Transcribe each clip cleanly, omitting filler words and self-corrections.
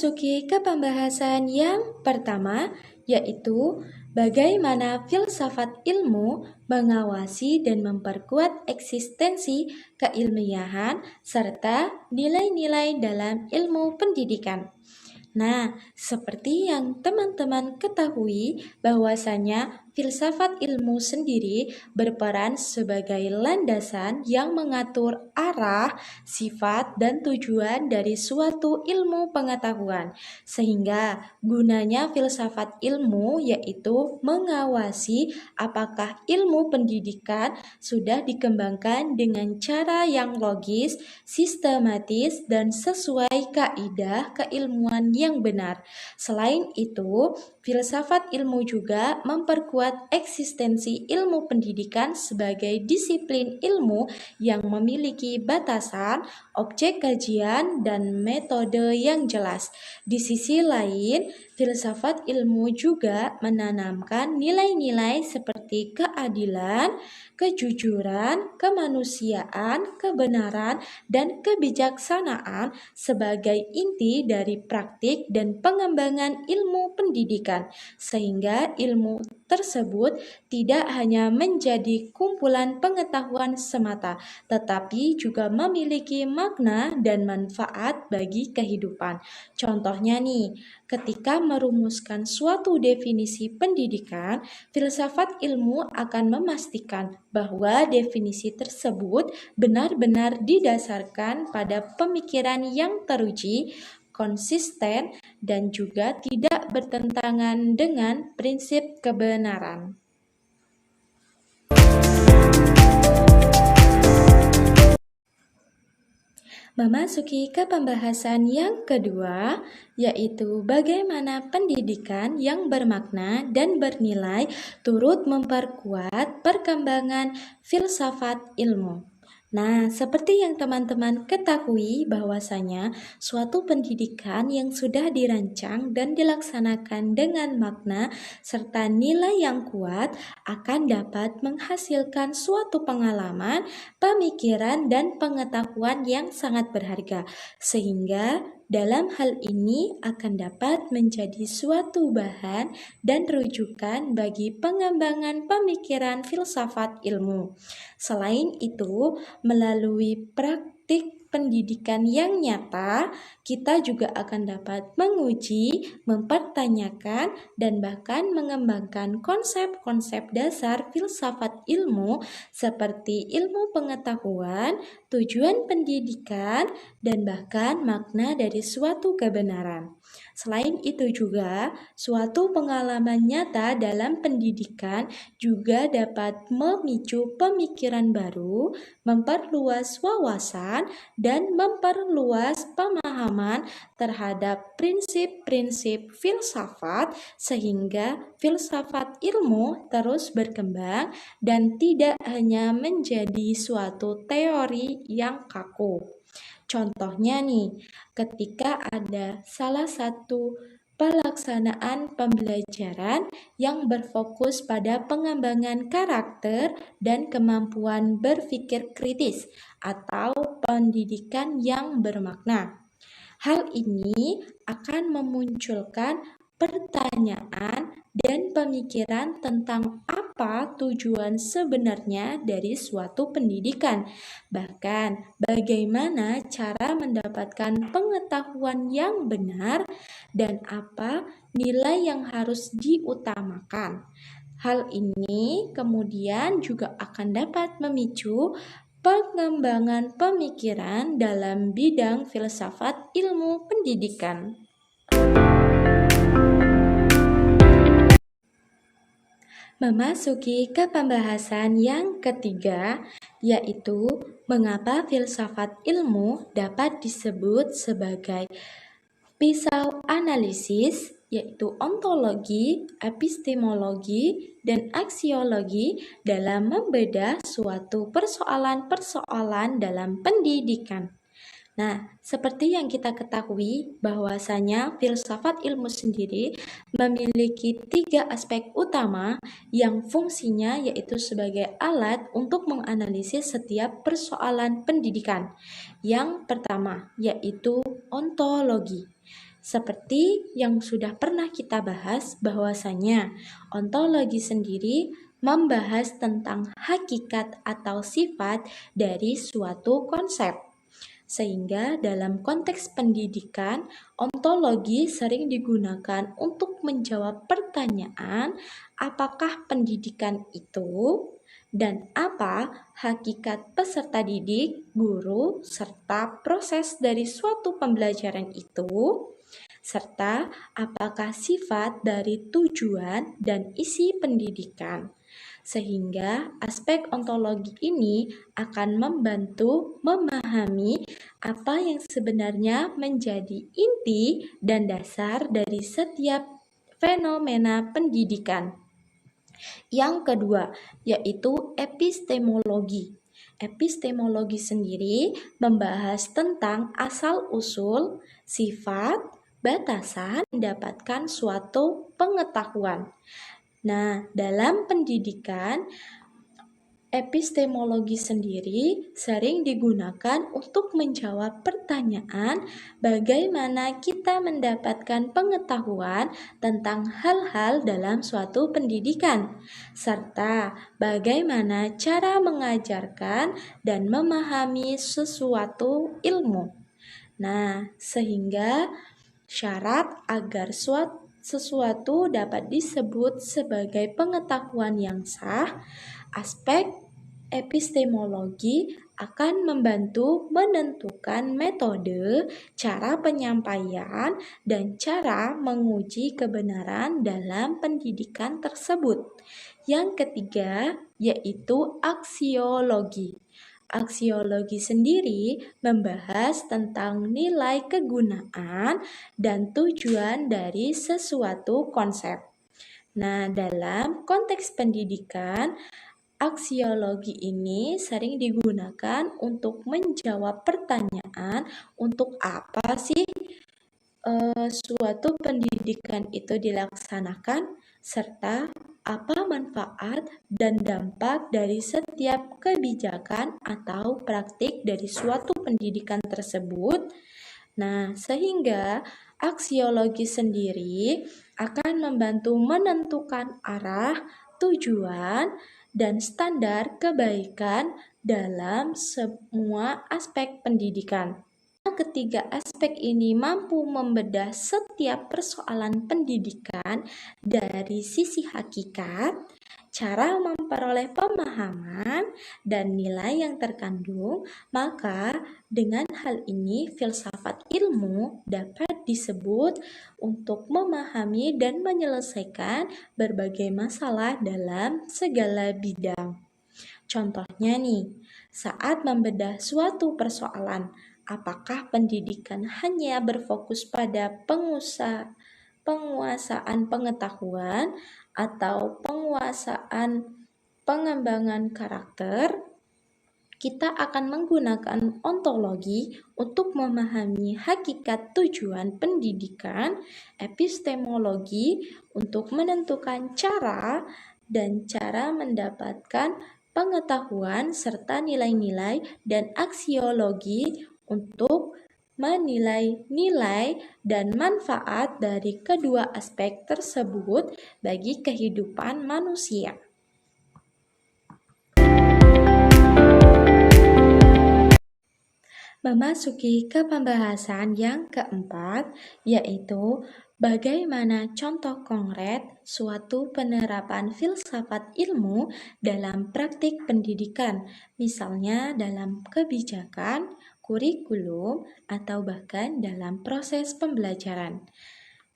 Memasuki ke pembahasan yang pertama, yaitu bagaimana filsafat ilmu mengawasi dan memperkuat eksistensi keilmiahan serta nilai-nilai dalam ilmu pendidikan. Nah, seperti yang teman-teman ketahui bahwasanya filsafat ilmu sendiri berperan sebagai landasan yang mengatur arah, sifat, dan tujuan dari suatu ilmu pengetahuan. Sehingga gunanya filsafat ilmu yaitu mengawasi apakah ilmu pendidikan sudah dikembangkan dengan cara yang logis, sistematis, dan sesuai kaidah keilmuan yang benar. Selain itu, filsafat ilmu juga memperkuat eksistensi ilmu pendidikan sebagai disiplin ilmu yang memiliki batasan, objek kajian, dan metode yang jelas. Di sisi lain, filsafat ilmu juga menanamkan nilai-nilai seperti keadilan, kejujuran, kemanusiaan, kebenaran, dan kebijaksanaan sebagai inti dari praktik dan pengembangan ilmu pendidikan, sehingga ilmu tersebut tidak hanya menjadi kumpulan pengetahuan semata, tetapi juga memiliki makna dan manfaat bagi kehidupan. Contohnya nih, ketika merumuskan suatu definisi pendidikan, filsafat ilmu akan memastikan bahwa definisi tersebut benar-benar didasarkan pada pemikiran yang teruji, konsisten, dan juga tidak bertentangan dengan prinsip kebenaran. Memasuki ke pembahasan yang kedua, yaitu bagaimana pendidikan yang bermakna dan bernilai turut memperkuat perkembangan filsafat ilmu. Nah, seperti yang teman-teman ketahui bahwasanya suatu pendidikan yang sudah dirancang dan dilaksanakan dengan makna serta nilai yang kuat akan dapat menghasilkan suatu pengalaman, pemikiran, dan pengetahuan yang sangat berharga, sehingga dalam hal ini akan dapat menjadi suatu bahan dan rujukan bagi pengembangan pemikiran filsafat ilmu. Selain itu, melalui praktik pendidikan yang nyata, kita juga akan dapat menguji, mempertanyakan, dan bahkan mengembangkan konsep-konsep dasar filsafat ilmu seperti ilmu pengetahuan, tujuan pendidikan, dan bahkan makna dari suatu kebenaran. Selain itu juga, suatu pengalaman nyata dalam pendidikan juga dapat memicu pemikiran baru, memperluas wawasan, dan memperluas pemahaman terhadap prinsip-prinsip filsafat sehingga filsafat ilmu terus berkembang dan tidak hanya menjadi suatu teori yang kaku. Contohnya nih, ketika ada salah satu pelaksanaan pembelajaran yang berfokus pada pengembangan karakter dan kemampuan berpikir kritis atau pendidikan yang bermakna. Hal ini akan memunculkan pertanyaan dan pemikiran tentang apa tujuan sebenarnya dari suatu pendidikan. Bahkan, bagaimana cara mendapatkan pengetahuan yang benar dan apa nilai yang harus diutamakan. Hal ini kemudian juga akan dapat memicu pengembangan pemikiran dalam bidang filsafat ilmu pendidikan. Memasuki ke pembahasan yang ketiga, yaitu mengapa filsafat ilmu dapat disebut sebagai pisau analisis, yaitu ontologi, epistemologi, dan aksiologi dalam membedah suatu persoalan-persoalan dalam pendidikan. Nah, seperti yang kita ketahui bahwasanya filsafat ilmu sendiri memiliki 3 aspek utama yang fungsinya yaitu sebagai alat untuk menganalisis setiap persoalan pendidikan. Yang pertama yaitu ontologi. Seperti yang sudah pernah kita bahas bahwasanya ontologi sendiri membahas tentang hakikat atau sifat dari suatu konsep. Sehingga dalam konteks pendidikan, ontologi sering digunakan untuk menjawab pertanyaan apakah pendidikan itu dan apa hakikat peserta didik, guru, serta proses dari suatu pembelajaran itu, serta apakah sifat dari tujuan dan isi pendidikan. Sehingga aspek ontologi ini akan membantu memahami apa yang sebenarnya menjadi inti dan dasar dari setiap fenomena pendidikan. Yang kedua, yaitu epistemologi. Epistemologi sendiri membahas tentang asal-usul, sifat, batasan mendapatkan suatu pengetahuan. Nah, dalam pendidikan, epistemologi sendiri sering digunakan untuk menjawab pertanyaan bagaimana kita mendapatkan pengetahuan tentang hal-hal dalam suatu pendidikan, serta bagaimana cara mengajarkan dan memahami sesuatu ilmu. Nah, sehingga syarat agar sesuatu dapat disebut sebagai pengetahuan yang sah, aspek epistemologi akan membantu menentukan metode, cara penyampaian, dan cara menguji kebenaran dalam pendidikan tersebut. Yang ketiga, yaitu aksiologi. Aksiologi sendiri membahas tentang nilai kegunaan dan tujuan dari sesuatu konsep. Nah, dalam konteks pendidikan, aksiologi ini sering digunakan untuk menjawab pertanyaan untuk apa sih suatu pendidikan itu dilaksanakan, serta apa manfaat dan dampak dari setiap kebijakan atau praktik dari suatu pendidikan tersebut. Nah, sehingga aksiologi sendiri akan membantu menentukan arah, tujuan, dan standar kebaikan dalam semua aspek pendidikan. Ketiga aspek ini mampu membedah setiap persoalan pendidikan dari sisi hakikat, cara memperoleh pemahaman, dan nilai yang terkandung. Maka dengan hal ini filsafat ilmu dapat disebut untuk memahami dan menyelesaikan berbagai masalah dalam segala bidang. Contohnya nih, saat membedah suatu persoalan, apakah pendidikan hanya berfokus pada penguasaan pengetahuan atau penguasaan pengembangan karakter? Kita akan menggunakan ontologi untuk memahami hakikat tujuan pendidikan, epistemologi untuk menentukan cara dan cara mendapatkan pengetahuan serta nilai-nilai, dan aksiologi untuk menilai nilai dan manfaat dari kedua aspek tersebut bagi kehidupan manusia. Memasuki ke pembahasan yang keempat, yaitu bagaimana contoh konkret suatu penerapan filsafat ilmu dalam praktik pendidikan, misalnya dalam kebijakan, kurikulum, atau bahkan dalam proses pembelajaran.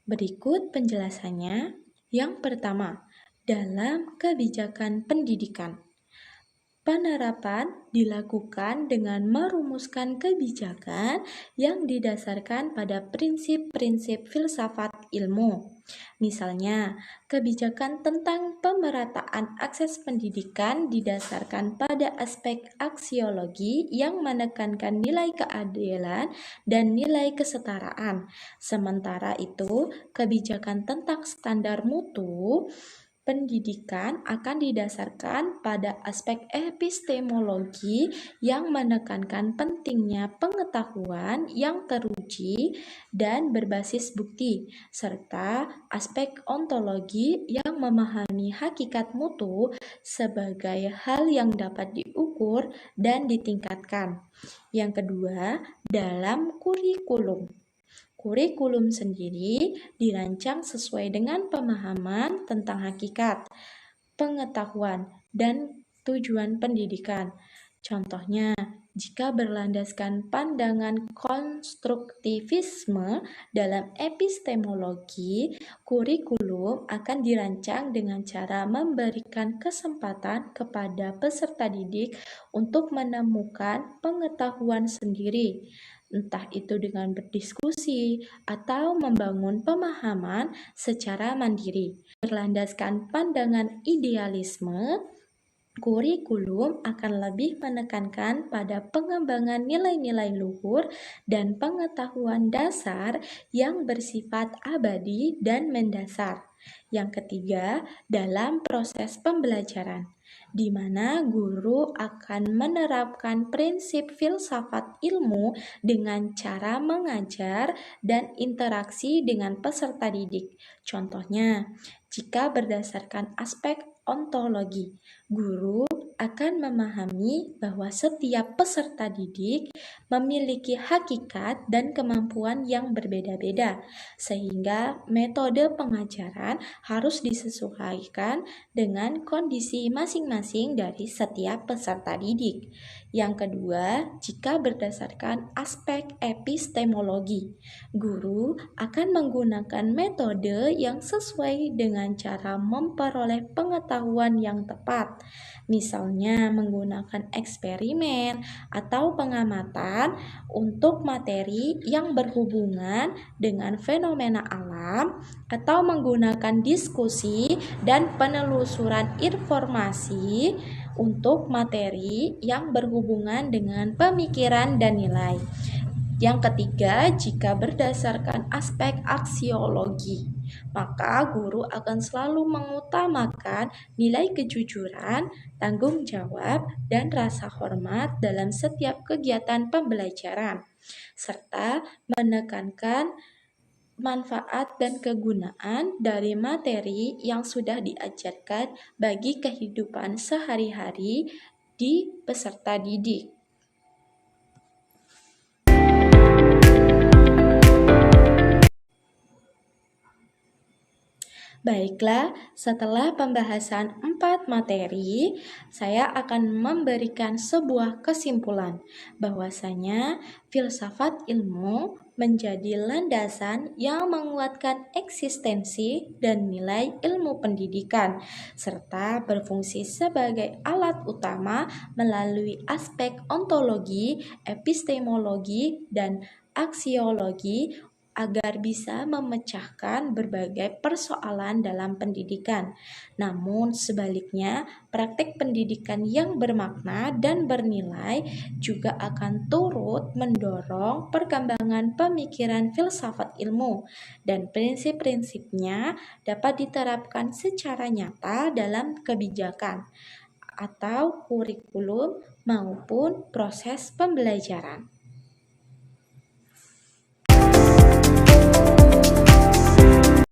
Berikut penjelasannya. Yang pertama, dalam kebijakan pendidikan. Penerapan dilakukan dengan merumuskan kebijakan yang didasarkan pada prinsip-prinsip filsafat ilmu. Misalnya, kebijakan tentang pemerataan akses pendidikan didasarkan pada aspek aksiologi yang menekankan nilai keadilan dan nilai kesetaraan. Sementara itu, kebijakan tentang standar mutu Pendidikan akan didasarkan pada aspek epistemologi yang menekankan pentingnya pengetahuan yang teruji dan berbasis bukti, serta aspek ontologi yang memahami hakikat mutu sebagai hal yang dapat diukur dan ditingkatkan. Yang kedua, dalam kurikulum. Kurikulum sendiri dirancang sesuai dengan pemahaman tentang hakikat, pengetahuan, dan tujuan pendidikan. Contohnya, jika berlandaskan pandangan konstruktivisme dalam epistemologi, kurikulum akan dirancang dengan cara memberikan kesempatan kepada peserta didik untuk menemukan pengetahuan sendiri, entah itu dengan berdiskusi atau membangun pemahaman secara mandiri. Berlandaskan pandangan idealisme, kurikulum akan lebih menekankan pada pengembangan nilai-nilai luhur dan pengetahuan dasar yang bersifat abadi dan mendasar. Yang ketiga, dalam proses pembelajaran, di mana guru akan menerapkan prinsip filsafat ilmu dengan cara mengajar dan interaksi dengan peserta didik. Contohnya, jika berdasarkan aspek ontologi, guru akan memahami bahwa setiap peserta didik memiliki hakikat dan kemampuan yang berbeda-beda, sehingga metode pengajaran harus disesuaikan dengan kondisi masing-masing dari setiap peserta didik. Yang kedua, jika berdasarkan aspek epistemologi, guru akan menggunakan metode yang sesuai dengan cara memperoleh pengetahuan yang tepat, misalnya menggunakan eksperimen atau pengamatan untuk materi yang berhubungan dengan fenomena alam, atau menggunakan diskusi dan penelusuran informasi untuk materi yang berhubungan dengan pemikiran dan nilai. Yang ketiga, jika berdasarkan aspek aksiologi, maka guru akan selalu mengutamakan nilai kejujuran, tanggung jawab, dan rasa hormat dalam setiap kegiatan pembelajaran, serta menekankan manfaat dan kegunaan dari materi yang sudah diajarkan bagi kehidupan sehari-hari di peserta didik. Baiklah, setelah pembahasan 4 materi, saya akan memberikan sebuah kesimpulan bahwasanya filsafat ilmu menjadi landasan yang menguatkan eksistensi dan nilai ilmu pendidikan, serta berfungsi sebagai alat utama melalui aspek ontologi, epistemologi, dan aksiologi agar bisa memecahkan berbagai persoalan dalam pendidikan. Namun sebaliknya, praktik pendidikan yang bermakna dan bernilai juga akan turut mendorong perkembangan pemikiran filsafat ilmu, dan prinsip-prinsipnya dapat diterapkan secara nyata dalam kebijakan atau kurikulum maupun proses pembelajaran.